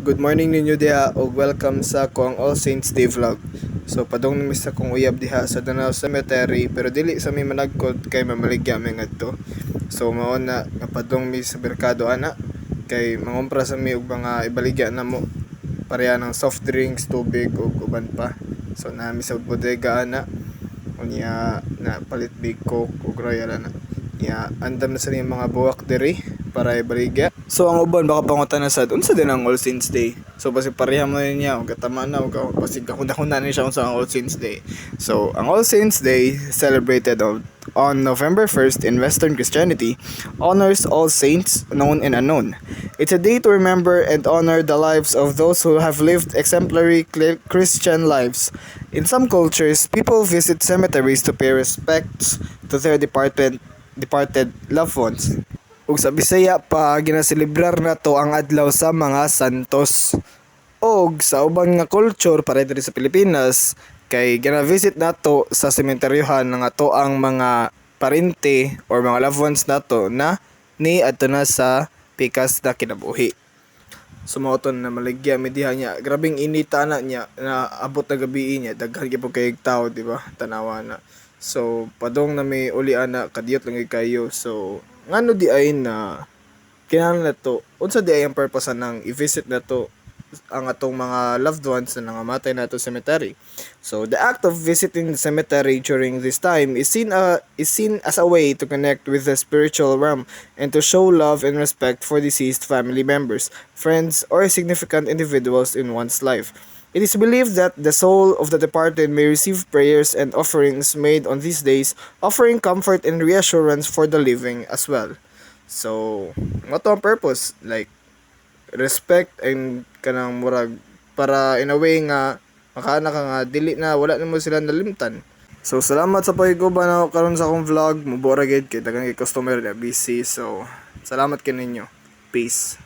Good morning ninyo diha o welcome sa akong All Saints Day vlog. So padong nami sa kong uyab diha sa Danao Cemetery pero dili sa mi managkot kay mamaligya mi ngadto. So mao na napadong mi sa merkado ana kay mangumpra sa mi og mga ibaligya na mo pareha ng soft drinks, tubig ug uban pa. So nami sa bodega ana unya na palit big coke ug royal ana. Ya, andam na sa mga buwak diri para ibaligya. So ang uban baka pangutana sad unsa din ang All Saints Day. So basi pareha mo niya og katama na og basi kahunda-hunda ni siya unsa ang All Saints Day. So ang All Saints Day celebrated on November 1st in Western Christianity honors all saints known and unknown. It's a day to remember and honor the lives of those who have lived exemplary Christian lives. In some cultures, people visit cemeteries to pay respects to their departed loved ones. Ug sa Bisaya pa ginaselebrar nato ang adlaw sa mga santos. Og sa ubang nga culture para diri sa Pilipinas kay gina-visit nato sa sementeryohan ng ato ang mga parente or mga loved ones nato na ni adto na sa pikas na kinabuhi. Sumoton na maligya mi diha niya. Grabing inita na niya na abot na gabi niya daghan gyud kay tao, di ba? Tanawa na. So padong na may uli ana kadiyot lang kayo. So ngano di ay na kinahanglan nato unsa di ay ang purpose ng i-visit nato ang atong mga loved ones na nangamatay nato sa cemetery. So the act of visiting the cemetery during this time is seen as a way to connect with the spiritual realm and to show love and respect for deceased family members, friends, or significant individuals in one's life. It is believed that the soul of the departed may receive prayers and offerings made on these days, offering comfort and reassurance for the living as well. So, what ang purpose? Like, respect and kanang murag para in a way nga makaana ka nga dili na wala na mo sila nalimtan. So, salamat sa pagiguban ako karon sa akong vlog. Mubora gid kay daghang customer na busy. So, salamat kaninyo. Peace.